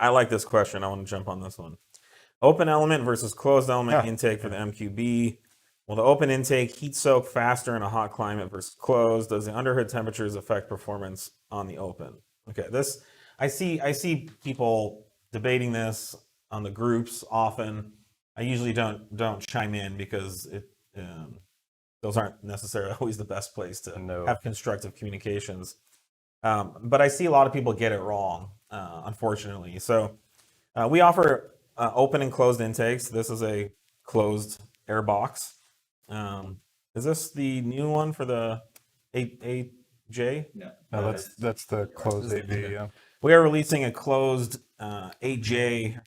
I like this question. I want to jump on this one. Open element versus closed element intake for the MQB. Will the open intake heat soak faster in a hot climate versus closed? Does the underhood temperatures affect performance on the open? Okay, this I see people debating this on the groups often. I usually don't chime in because those aren't necessarily always the best place to have constructive communications. But I see a lot of people get it wrong, unfortunately. So we offer open and closed intakes. This is a closed air box. Is this the new one for the 8J? No, that's the closed AV. Yeah. We are releasing a closed 8J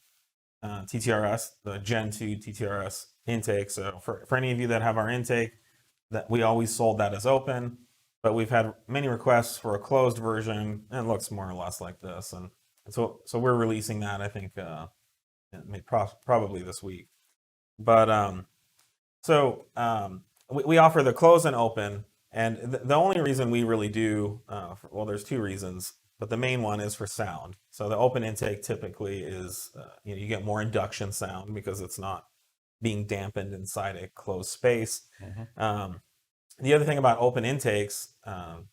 TTRS, the Gen 2 TTRS intake. So for any of you that have our intake, that we always sold that as open, but we've had many requests for a closed version, and it looks more or less like this. And so we're releasing that, I think, probably this week. But we offer the closed and open, and the only reason we really do, well, there's two reasons, but the main one is for sound. So the open intake typically is, you get more induction sound because it's not being dampened inside a closed space. The other thing about open intakes,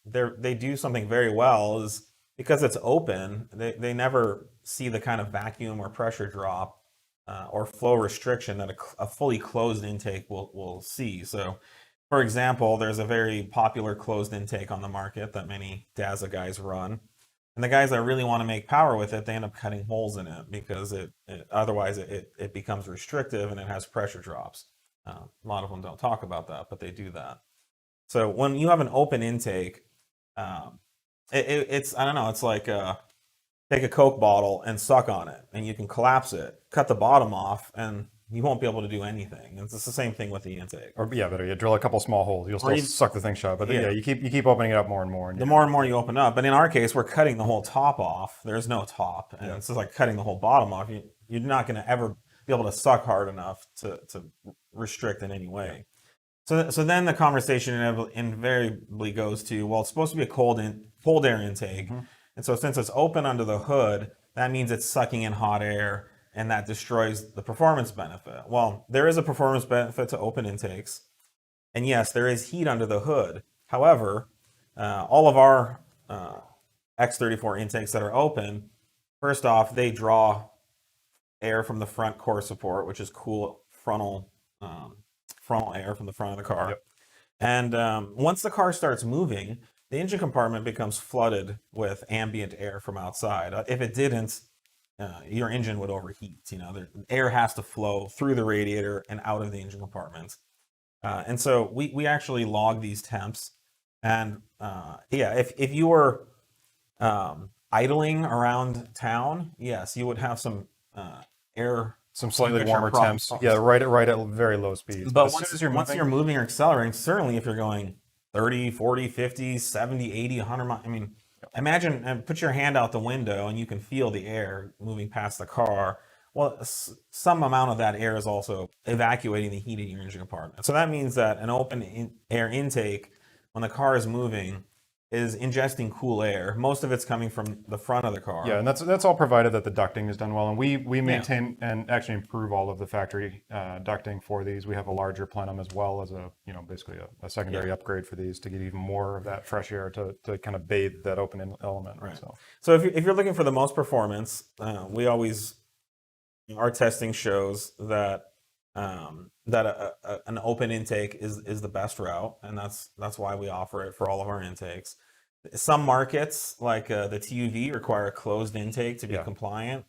they do something very well is because it's open, they never see the kind of vacuum or pressure drop or flow restriction that a fully closed intake will see. So, for example, there's a very popular closed intake on the market that many DAZA guys run. And the guys that really want to make power with it, they end up cutting holes in it because otherwise it becomes restrictive and it has pressure drops. A lot of them don't talk about that, but they do that. So when you have an open intake, it's I don't know, it's like take a Coke bottle and suck on it, and you can collapse it, cut the bottom off, and you won't be able to do anything. It's the same thing with the intake. Or better, you drill a couple small holes, you'll still suck the thing shut. But you keep opening it up more and more. The more and more you open up, but in our case, we're cutting the whole top off. There's no top, and it's just like cutting the whole bottom off. You're not going to ever be able to suck hard enough to restrict in any way. So then the conversation invariably goes to, well, it's supposed to be a cold air intake. And so since it's open under the hood, that means it's sucking in hot air, and that destroys the performance benefit. Well, there is a performance benefit to open intakes. And yes, there is heat under the hood. However, all of our X34 intakes that are open, first off, they draw air from the front core support, which is cool frontal air from the front of the car. And once the car starts moving, the engine compartment becomes flooded with ambient air from outside. If it didn't, your engine would overheat. The air has to flow through the radiator and out of the engine compartment. And so we actually log these temps. And if you were idling around town, yes, you would have some air. Some slightly warmer temps. Yeah, right at very low speeds. But once you're moving or accelerating, certainly if you're going 30, 40, 50, 70, 80, 100 miles, I mean, imagine and put your hand out the window and you can feel the air moving past the car. Well, some amount of that air is also evacuating the heat in your engine compartment. So that means that an open air intake, when the car is moving, is ingesting cool air. Most of it's coming from the front of the car. Yeah, and that's all provided that the ducting is done well. And we maintain and actually improve all of the factory ducting for these. We have a larger plenum as well as basically a secondary upgrade for these to get even more of that fresh air to kind of bathe that open element. Right. So if you're looking for the most performance, our testing shows that an open intake is the best route, and that's why we offer it for all of our intakes. Some markets, like the TUV, require a closed intake to be compliant,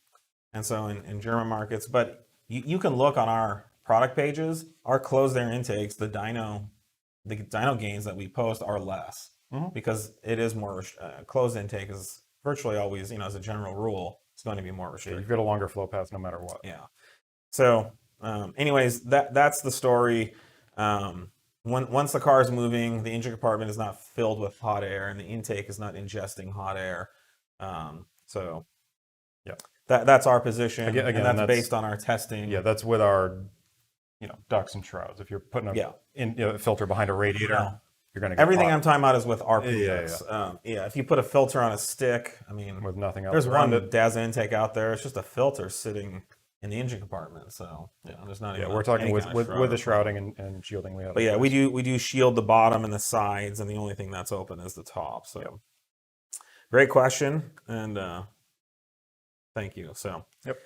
and so in German markets. But you can look on our product pages. Our closed air intakes, the dyno gains that we post are less because it is more closed intake is virtually always, as a general rule, it's going to be more restricted. You've got a longer flow path no matter what. Yeah. So, anyways, that's the story. Once the car is moving, the engine compartment is not filled with hot air, and the intake is not ingesting hot air. That's our position. Again, and that's based on our testing. Yeah, that's with our, ducts and shrouds. If you're putting a filter behind a radiator, you're going to get Everything hot I'm talking about is with our Yeah, PX. If you put a filter on a stick, I mean, with nothing else there's around one it. DAS intake out there. It's just a filter sitting in the engine compartment. So there's not even. Yeah, we're talking any with kind of with the shroud or shrouding and shielding we have. But in yeah, place. we do shield the bottom and the sides, and the only thing that's open is the top. So great question, and thank you. So Yep.